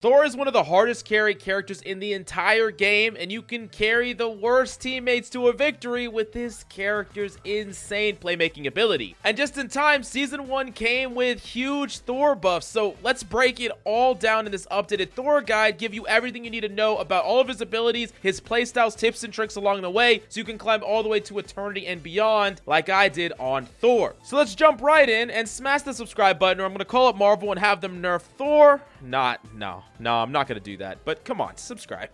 Thor is one of the hardest carry characters in the entire game, and you can carry the worst teammates to a victory with this character's insane playmaking ability. And just in time, Season 1 came with huge Thor buffs, so let's break it all down in this updated Thor guide, give you everything you need to know about all of his abilities, his playstyles, tips, and tricks along the way, so you can climb all the way to eternity and beyond, like I did on Thor. So let's jump right in and smash the subscribe button, or I'm going to call up Marvel and have them nerf Thor. No, I'm not gonna do that, but come on, subscribe.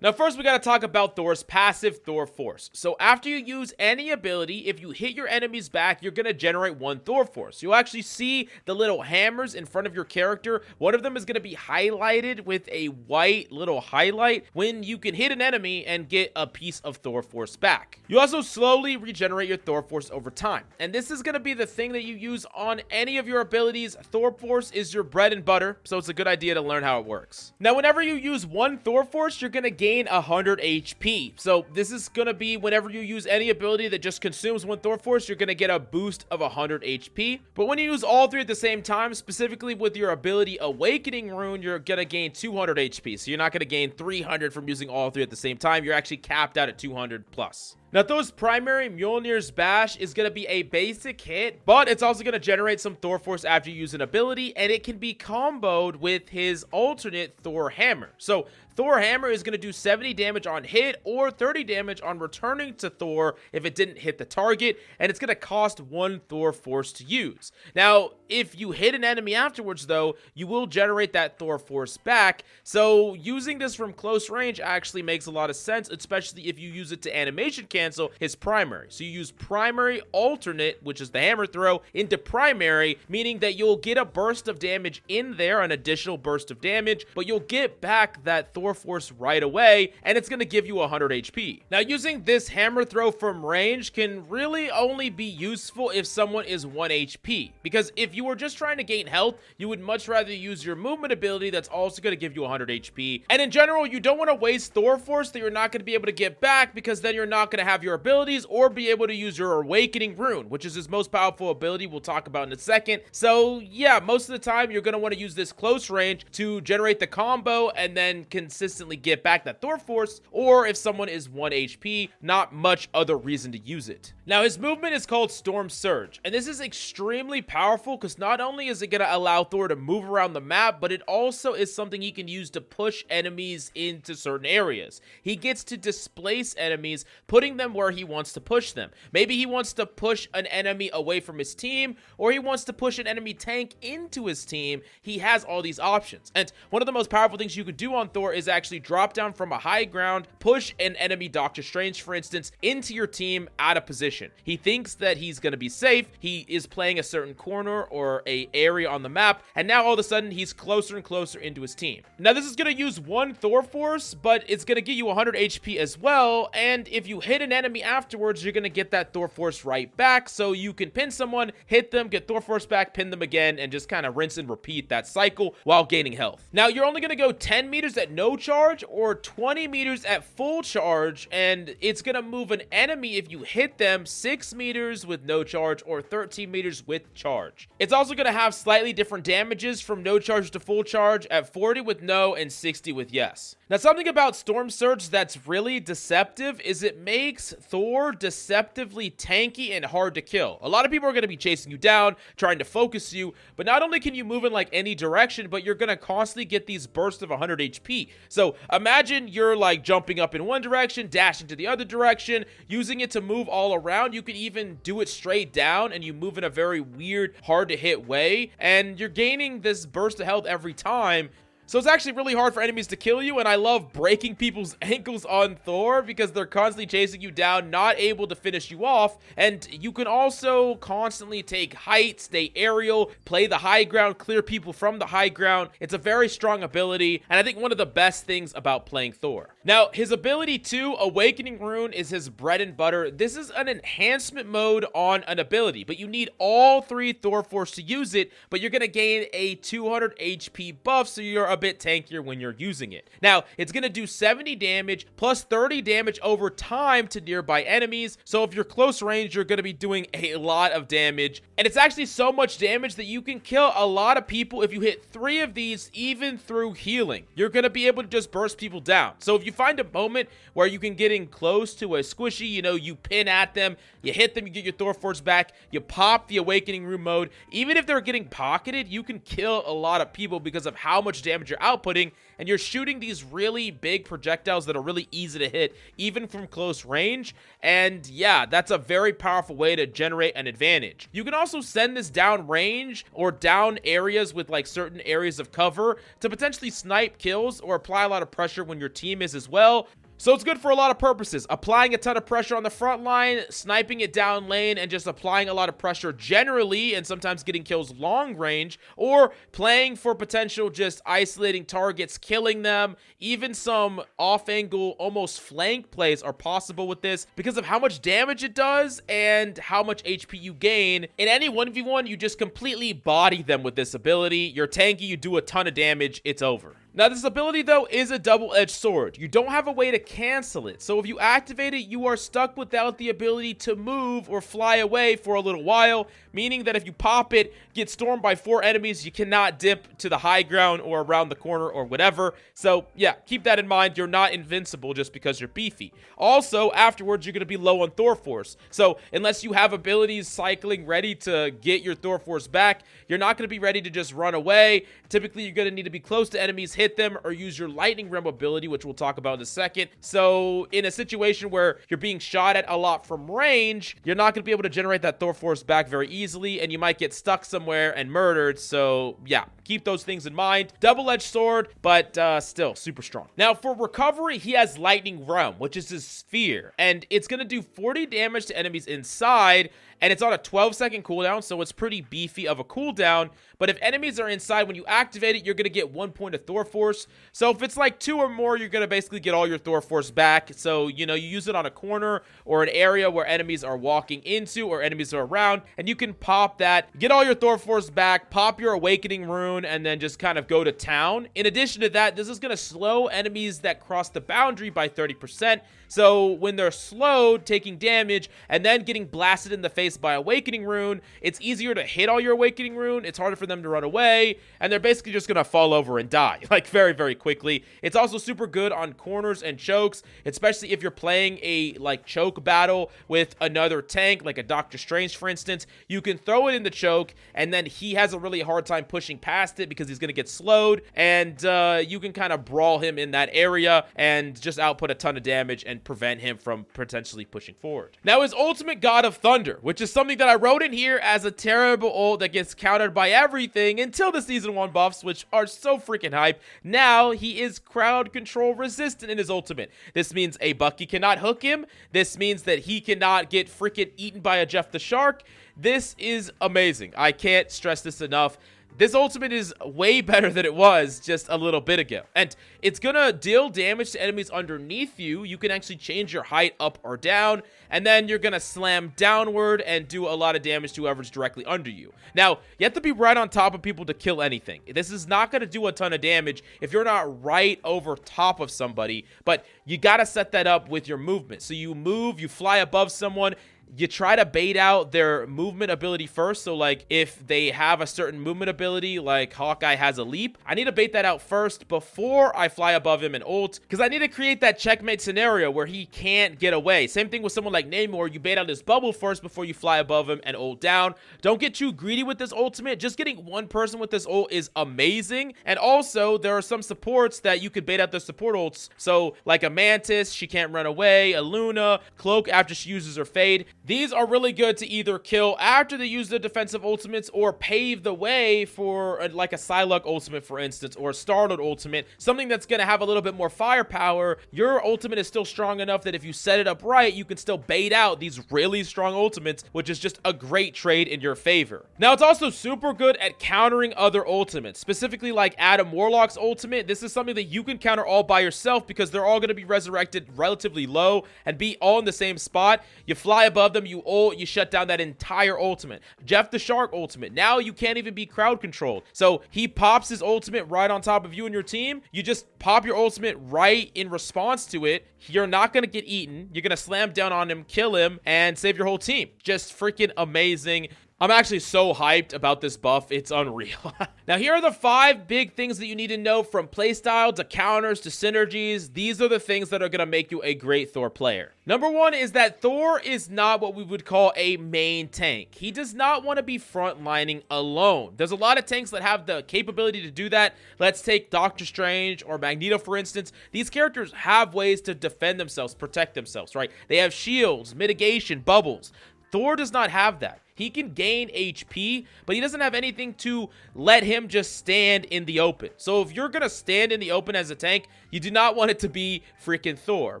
Now, first, we gotta talk about Thor's passive, Thor Force. So after you use any ability, if you hit your enemy's back, you're gonna generate one Thor Force. You'll actually see the little hammers in front of your character. One of them is gonna be highlighted with a white little highlight when you can hit an enemy and get a piece of Thor Force back. You also slowly regenerate your Thor Force over time. And this is gonna be the thing that you use on any of your abilities. Thor Force is your bread and butter, so it's a good idea to learn how it works. Now, whenever you use one Thor Force, you're gonna gain 100 HP. So this is gonna be whenever you use any ability that just consumes one Thor Force, you're gonna get a boost of 100 HP. But when you use all three at the same time, specifically with your ability Awakening Rune, you're gonna gain 200 HP. So you're not gonna gain 300 from using all three at the same time. You're actually capped out at 200 plus. Now, Thor's primary, Mjolnir's Bash, is going to be a basic hit, but it's also going to generate some Thor Force after you use an ability, and it can be comboed with his alternate Thor Hammer. So, Thor Hammer is going to do 70 damage on hit or 30 damage on returning to Thor if it didn't hit the target, and it's going to cost one Thor Force to use. Now, if you hit an enemy afterwards, though, you will generate that Thor Force back, so using this from close range actually makes a lot of sense, especially if you use it to animation cancel his primary. So you use primary alternate, which is the hammer throw, into primary, meaning that you'll get a burst of damage in there, an additional burst of damage, but you'll get back that Thor Force right away, and it's going to give you 100 HP. Now, using this hammer throw from range can really only be useful if someone is 1 HP, because if you were just trying to gain health, you would much rather use your movement ability that's also going to give you 100 HP. And in general, you don't want to waste Thor Force that you're not going to be able to get back, because then you're not going to have your abilities or be able to use your Awakening Rune, which is his most powerful ability we'll talk about in a second. So yeah, most of the time you're going to want to use this close range to generate the combo and then consistently get back that Thor Force, or if someone is 1 HP, not much other reason to use it. Now, his movement is called Storm Surge, and this is extremely powerful because not only is it going to allow Thor to move around the map, but it also is something he can use to push enemies into certain areas. He gets to displace enemies, putting them where he wants to push them. Maybe he wants to push an enemy away from his team, or he wants to push an enemy tank into his team. He has all these options. And one of the most powerful things you could do on Thor is actually drop down from a high ground, push an enemy Doctor Strange, for instance, into your team out of position. He thinks that he's going to be safe. He is playing a certain corner or a area on the map, and now all of a sudden he's closer and closer into his team. Now, this is going to use one Thor Force, but it's going to give you 100 HP as well, and if you hit an enemy afterwards, you're going to get that Thor Force right back, so you can pin someone, hit them, get Thor Force back, pin them again, and just kind of rinse and repeat that cycle while gaining health. Now, you're only going to go 10 meters at no charge or 20 meters at full charge, and it's going to move an enemy if you hit them 6 meters with no charge or 13 meters with charge. It's also going to have slightly different damages from no charge to full charge at 40 with no and 60 with yes. Now, something about Storm Surge that's really deceptive is it makes Thor deceptively tanky and hard to kill. A lot of people are going to be chasing you down, trying to focus you, but not only can you move in like any direction, but you're going to constantly get these bursts of 100 HP. So imagine you're like jumping up in one direction, dashing to the other direction, using it to move all around. You could even do it straight down and you move in a very weird, hard to hit way, and you're gaining this burst of health every time. So it's actually really hard for enemies to kill you, and I love breaking people's ankles on Thor because they're constantly chasing you down, not able to finish you off, and you can also constantly take height, stay aerial, play the high ground, clear people from the high ground. It's a very strong ability, and I think one of the best things about playing Thor. Now, his ability 2, Awakening Rune, is his bread and butter. This is an enhancement mode on an ability, but you need all 3 Thor Force to use it, but you're going to gain a 200 HP buff, so your bit tankier when you're using it. Now, it's going to do 70 damage plus 30 damage over time to nearby enemies. So if you're close range, you're going to be doing a lot of damage. And it's actually so much damage that you can kill a lot of people if you hit 3 of these, even through healing. You're going to be able to just burst people down. So if you find a moment where you can get in close to a squishy, you know, you pin at them, you hit them, you get your Thor Force back, you pop the Awakening Rune mode. Even if they're getting pocketed, you can kill a lot of people because of how much damage you're outputting, and you're shooting these really big projectiles that are really easy to hit, even from close range. And yeah, that's a very powerful way to generate an advantage. You can also send this down range or down areas with like certain areas of cover to potentially snipe kills or apply a lot of pressure when your team is as well. So it's good for a lot of purposes. Applying a ton of pressure on the front line, sniping it down lane, and just applying a lot of pressure generally, and sometimes getting kills long range, or playing for potential just isolating targets, killing them. Even some off-angle, almost flank plays are possible with this because of how much damage it does and how much HP you gain. In any 1v1, you just completely body them with this ability. You're tanky, you do a ton of damage, it's over. Now, this ability, though, is a double-edged sword. You don't have a way to cancel it. So if you activate it, you are stuck without the ability to move or fly away for a little while, meaning that if you pop it, get stormed by 4 enemies, you cannot dip to the high ground or around the corner or whatever. So, yeah, keep that in mind. You're not invincible just because you're beefy. Also, afterwards, you're going to be low on Thor Force. So, unless you have abilities cycling ready to get your Thor Force back, you're not going to be ready to just run away. Typically, you're going to need to be close to enemies, hit them, or use your Lightning Realm ability, which we'll talk about in a second. So in a situation where you're being shot at a lot from range, you're not going to be able to generate that Thor Force back very easily, and you might get stuck somewhere and murdered. So yeah, keep those things in mind. Double-edged sword, but still super strong. Now for recovery, he has Lightning Realm, which is his sphere, and it's going to do 40 damage to enemies inside, and it's on a 12-second cooldown, so it's pretty beefy of a cooldown. But if enemies are inside, when you activate it, you're going to get 1 point of Thor Force. So if it's like 2 or more, you're going to basically get all your Thor Force back. So, you know, you use it on a corner or an area where enemies are walking into or enemies are around, and you can pop that, get all your Thor Force back, pop your Awakening Rune, and then just kind of go to town. In addition to that, this is going to slow enemies that cross the boundary by 30%. So when they're slowed, taking damage, and then getting blasted in the face by Awakening Rune, it's easier to hit all your Awakening Rune, it's harder for them to run away, and they're basically just gonna fall over and die, like very, very quickly. It's also super good on corners and chokes, especially if you're playing a like choke battle with another tank, like a Doctor Strange, for instance. You can throw it in the choke, and then he has a really hard time pushing past it because he's gonna get slowed, and you can kind of brawl him in that area and just output a ton of damage and prevent him from potentially pushing forward. Now, his ultimate, God of Thunder, which is something that I wrote in here as a terrible ult that gets countered by everything until the Season 1 buffs, which are so freaking hype. Now, he is crowd control resistant in his ultimate. This means a Bucky cannot hook him. This means that he cannot get freaking eaten by a Jeff the Shark. This is amazing. I can't stress this enough. This ultimate is way better than it was just a little bit ago. And it's gonna deal damage to enemies underneath you. You can actually change your height up or down, and then you're gonna slam downward and do a lot of damage to whoever's directly under you. Now, you have to be right on top of people to kill anything. This is not gonna do a ton of damage if you're not right over top of somebody, but you gotta set that up with your movement. So you move, you fly above someone, you try to bait out their movement ability first. So like if they have a certain movement ability, like Hawkeye has a leap, I need to bait that out first before I fly above him and ult, because I need to create that checkmate scenario where he can't get away. Same thing with someone like Namor. You bait out his bubble first before you fly above him and ult down. Don't get too greedy with this ultimate. Just getting one person with this ult is amazing. And also there are some supports that you could bait out the support ults. So like a Mantis, she can't run away. A Luna, Cloak after she uses her fade. These are really good to either kill after they use their defensive ultimates or pave the way for like a Psylocke ultimate, for instance, or a Star-Lord ultimate, something that's going to have a little bit more firepower. Your ultimate is still strong enough that if you set it up right, you can still bait out these really strong ultimates, which is just a great trade in your favor. Now, it's also super good at countering other ultimates, specifically like Adam Warlock's ultimate. This is something that you can counter all by yourself because they're all going to be resurrected relatively low and be all in the same spot. You fly above them them, you ult, you shut down that entire ultimate. Jeff the Shark ultimate. Now you can't even be crowd controlled. So he pops his ultimate right on top of you and your team. You just pop your ultimate right in response to it. You're not going to get eaten. You're going to slam down on him, kill him, and save your whole team. Just freaking amazing. I'm actually so hyped about this buff. It's unreal. Now, here are the 5 big things that you need to know, from playstyle to counters to synergies. These are the things that are going to make you a great Thor player. Number 1 is that Thor is not what we would call a main tank. He does not want to be frontlining alone. There's a lot of tanks that have the capability to do that. Let's take Doctor Strange or Magneto, for instance. These characters have ways to defend themselves, protect themselves, right? They have shields, mitigation, bubbles. Thor does not have that. He can gain HP, but he doesn't have anything to let him just stand in the open. So if you're going to stand in the open as a tank, you do not want it to be freaking Thor.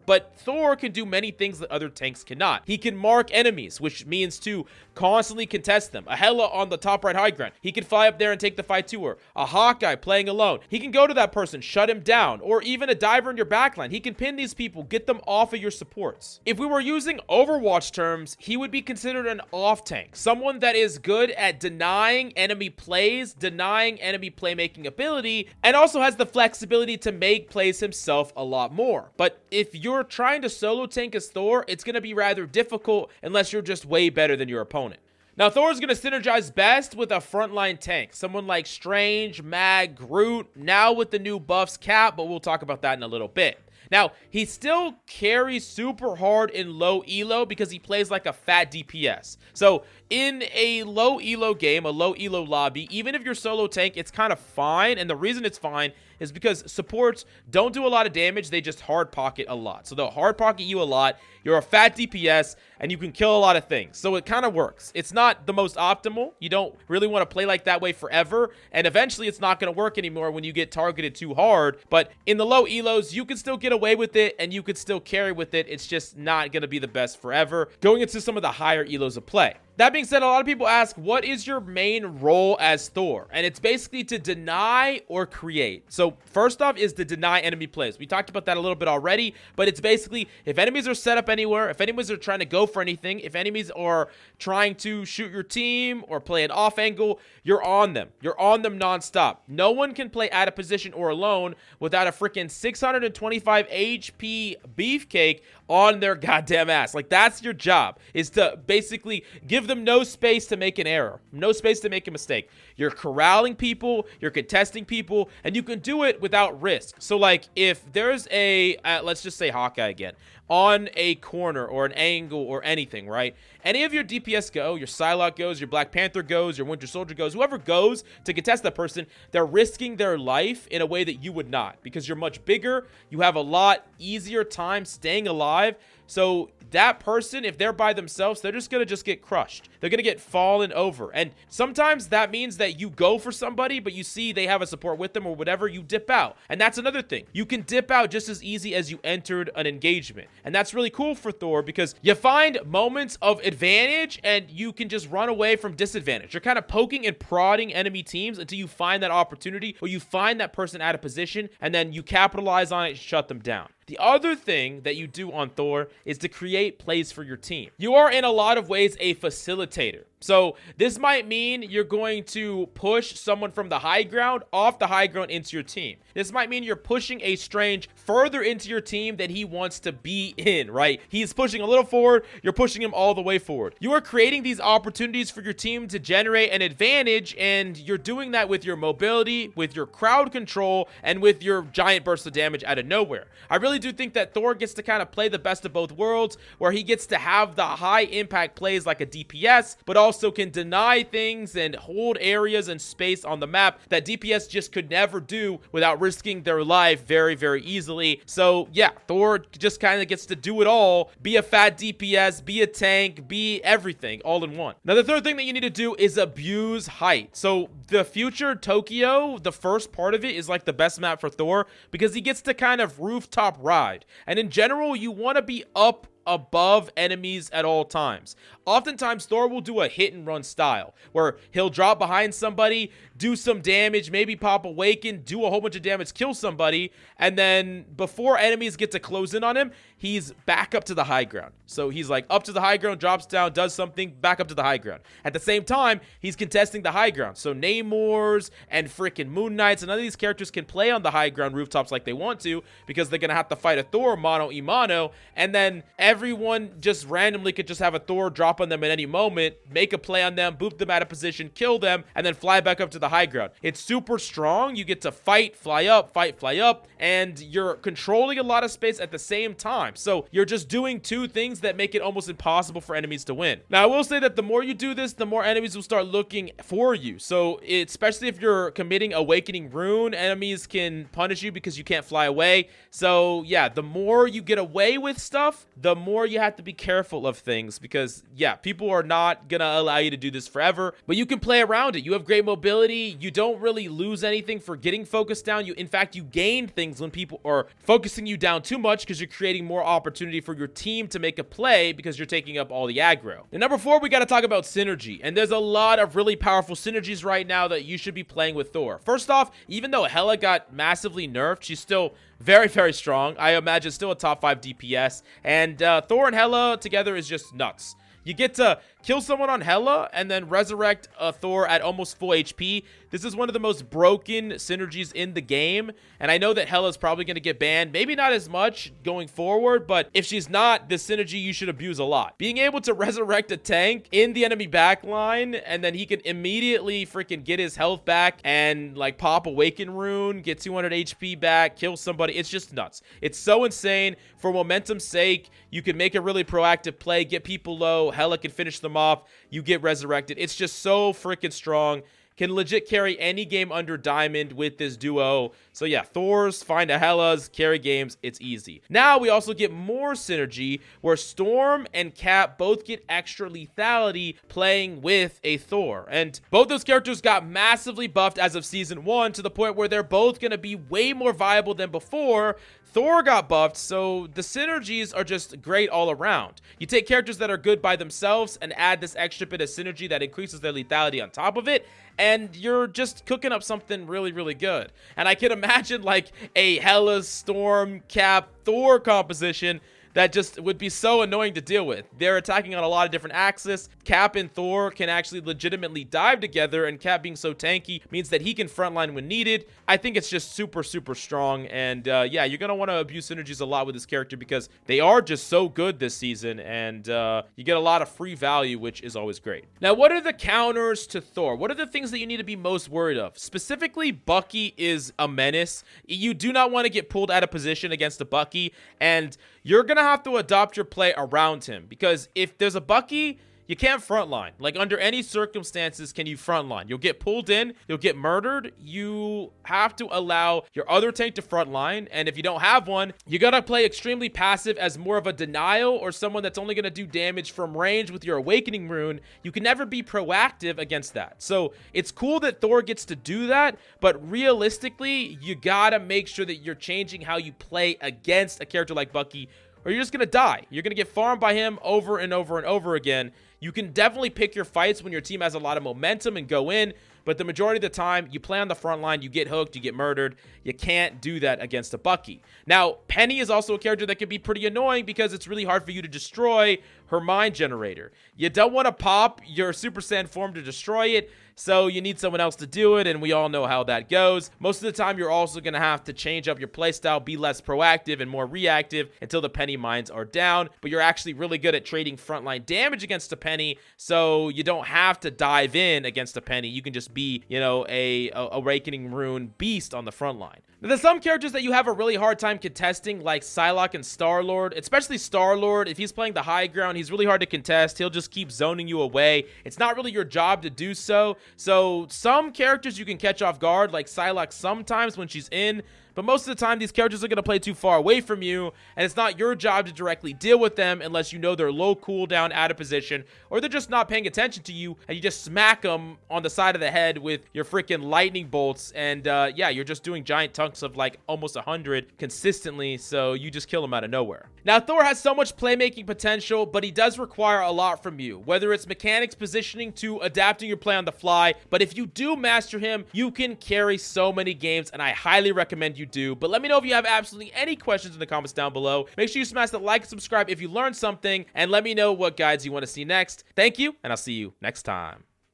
But Thor can do many things that other tanks cannot. He can mark enemies, which means to constantly contest them. A Hela on the top right high ground. He can fly up there and take the fight to her. A Hawkeye playing alone. He can go to that person, shut him down, or even a diver in your backline. He can pin these people, get them off of your supports. If we were using Overwatch terms, he would be considered an off tank. Someone that is good at denying enemy plays, denying enemy playmaking ability, and also has the flexibility to make plays himself a lot more. But if you're trying to solo tank as Thor, it's going to be rather difficult unless you're just way better than your opponent. Now, Thor is going to synergize best with a frontline tank. Someone like Strange, Mag, Groot, now with the new buffs Cap, but we'll talk about that in a little bit. Now, he still carries super hard in low elo because he plays like a fat DPS. So, in a low elo game, a low elo lobby, even if you're solo tank, it's kind of fine. And the reason it's fine is because supports don't do a lot of damage. They just hard pocket a lot. So they'll hard pocket you a lot. You're a fat DPS and you can kill a lot of things. So it kind of works. It's not the most optimal. You don't really want to play like that way forever. And eventually it's not going to work anymore when you get targeted too hard. But in the low elos, you can still get away with it and you could still carry with it. It's just not going to be the best forever. Going into some of the higher elos of play. That being said, a lot of people ask, what is your main role as Thor? And it's basically to deny or create. So first off is to deny enemy plays. We talked about that a little bit already, but it's basically if enemies are set up anywhere, if enemies are trying to go for anything, if enemies are trying to shoot your team or play an off angle, you're on them. You're on them nonstop. No one can play out of position or alone without a freaking 625 HP beefcake on their goddamn ass. Like, that's your job, is to basically give them no space to make an error, no space to make a mistake. You're corralling people, you're contesting people, and you can do it without risk. So, like, if there's a, let's just say Hawkeye again, on a corner or an angle or anything, right? Any of your DPS go, your Psylocke goes, your Black Panther goes, your Winter Soldier goes, whoever goes to contest that person, they're risking their life in a way that you would not, because you're much bigger, you have a lot easier time staying alive. So that person, if they're by themselves, they're just going to get crushed. They're going to get fallen over. And sometimes that means that you go for somebody, but you see they have a support with them or whatever, you dip out. And that's another thing. You can dip out just as easy as you entered an engagement. And that's really cool for Thor because you find moments of advantage and you can just run away from disadvantage. You're kind of poking and prodding enemy teams until you find that opportunity or you find that person out of position and then you capitalize on it and shut them down. The other thing that you do on Thor is to create plays for your team. You are in a lot of ways a facilitator. So this might mean you're going to push someone from the high ground off the high ground into your team. This might mean you're pushing a Strange further into your team than he wants to be in, right? He's pushing a little forward, you're pushing him all the way forward. You are creating these opportunities for your team to generate an advantage, and you're doing that with your mobility, with your crowd control, and with your giant burst of damage out of nowhere. I really do think that Thor gets to kind of play the best of both worlds, where he gets to have the high impact plays like a DPS, but also can deny things and hold areas and space on the map that DPS just could never do without risking their life very, very easily. So yeah, Thor just kind of gets to do it all, be a fat DPS, be a tank, be everything all in one. Now, the third thing that you need to do is abuse height. So the future Tokyo, the first part of it is like the best map for Thor because he gets to kind of rooftop ride. And in general, you want to be up above enemies at all times. Oftentimes, Thor will do a hit and run style where he'll drop behind somebody, do some damage, maybe pop awaken, do a whole bunch of damage, kill somebody, and then before enemies get to close in on him, he's back up to the high ground. So he's like up to the high ground, drops down, does something, back up to the high ground. At the same time, he's contesting the high ground. So Namors and freaking Moon Knights and none of these characters can play on the high ground rooftops like they want to because they're going to have to fight a Thor mano a mano, and then everyone just randomly could just have a Thor drop on them at any moment, make a play on them, boop them out of position, kill them, and then fly back up to the high ground. It's super strong. You get to fight, fly up, and you're controlling a lot of space at the same time. So you're just doing two things that make it almost impossible for enemies to win. Now, I will say that the more you do this, the more enemies will start looking for you. So especially if you're committing Awakening Rune, enemies can punish you because you can't fly away. So yeah, the more you get away with stuff, the more you have to be careful of things because yeah, people are not gonna allow you to do this forever, but you can play around it. You have great mobility. You don't really lose anything for getting focused down. In fact, you gain things when people are focusing you down too much because you're creating more opportunity for your team to make a play because you're taking up all the aggro. And number 4, we got to talk about synergy. And there's a lot of really powerful synergies right now that you should be playing with Thor. First off, even though Hela got massively nerfed, she's still very, very strong. I imagine still a top 5 DPS. And Thor and Hela together is just nuts. You get to kill someone on Hela and then resurrect a Thor at almost full HP. This is one of the most broken synergies in the game. And I know that Hela's probably going to get banned. Maybe not as much going forward, but if she's not, this synergy you should abuse a lot. Being able to resurrect a tank in the enemy backline and then he can immediately freaking get his health back and like pop Awaken Rune, get 200 HP back, kill somebody. It's just nuts. It's so insane. For momentum's sake, you can make a really proactive play, get people low. Hela can finish them off. You get resurrected. It's just so freaking strong. Can legit carry any game under Diamond with this duo. So yeah, Thor's, find a Hela's, carry games, it's easy. Now we also get more synergy where Storm and Cap both get extra lethality playing with a Thor. And both those characters got massively buffed as of Season 1 to the point where they're both going to be way more viable than before. Thor got buffed, so the synergies are just great all around. You take characters that are good by themselves and add this extra bit of synergy that increases their lethality on top of it, and you're just cooking up something really, really good. And I can imagine like a Hela, Storm, Cap, Thor composition that just would be so annoying to deal with. They're attacking on a lot of different axes. Cap and Thor can actually legitimately dive together, and Cap being so tanky means that he can frontline when needed. I think it's just super, super strong, and yeah, you're going to want to abuse synergies a lot with this character because they are just so good this season, and you get a lot of free value, which is always great. Now, what are the counters to Thor? What are the things that you need to be most worried of? Specifically, Bucky is a menace. You do not want to get pulled out of position against a Bucky, and you're going to have to adopt your play around him because if there's a Bucky, you can't frontline. Like, under any circumstances can you frontline. You'll get pulled in, you'll get murdered. You have to allow your other tank to frontline, and if you don't have one, you gotta play extremely passive as more of a denial or someone that's only gonna do damage from range with your Awakening Rune. You can never be proactive against that. So it's cool that Thor gets to do that, but realistically, you gotta make sure that you're changing how you play against a character like Bucky, or you're just gonna die. You're gonna get farmed by him over and over and over again. You can definitely pick your fights when your team has a lot of momentum and go in, but the majority of the time, you play on the front line, you get hooked, you get murdered. You can't do that against a Bucky. Now, Penny is also a character that can be pretty annoying because it's really hard for you to destroy her mind generator. You don't want to pop your Super Saiyan form to destroy it, so you need someone else to do it, and we all know how that goes. Most of the time, you're also going to have to change up your playstyle, be less proactive and more reactive until the Penny mines are down, but you're actually really good at trading frontline damage against a Penny, so you don't have to dive in against a Penny. You can just be, you know, a Awakening Rune beast on the front line. Now, there's some characters that you have a really hard time contesting, like Psylocke and Star-Lord, especially Star-Lord. If he's playing the high ground, he's really hard to contest. He'll just keep zoning you away. It's not really your job to do so. So some characters you can catch off guard, like Psylocke sometimes when she's in, but most of the time these characters are going to play too far away from you, and it's not your job to directly deal with them unless you know they're low cooldown, out of position, or they're just not paying attention to you, and you just smack them on the side of the head with your freaking lightning bolts, and yeah, you're just doing giant chunks of like almost 100 consistently, so you just kill them out of nowhere. Now, Thor has so much playmaking potential, but he does require a lot from you, whether it's mechanics, positioning, to adapting your play on the fly. But if you do master him, you can carry so many games, and I highly recommend you do. But let me know if you have absolutely any questions in the comments down below. Make sure you smash the like and subscribe if you learned something, and let me know what guides you want to see next. Thank you, and I'll see you next time.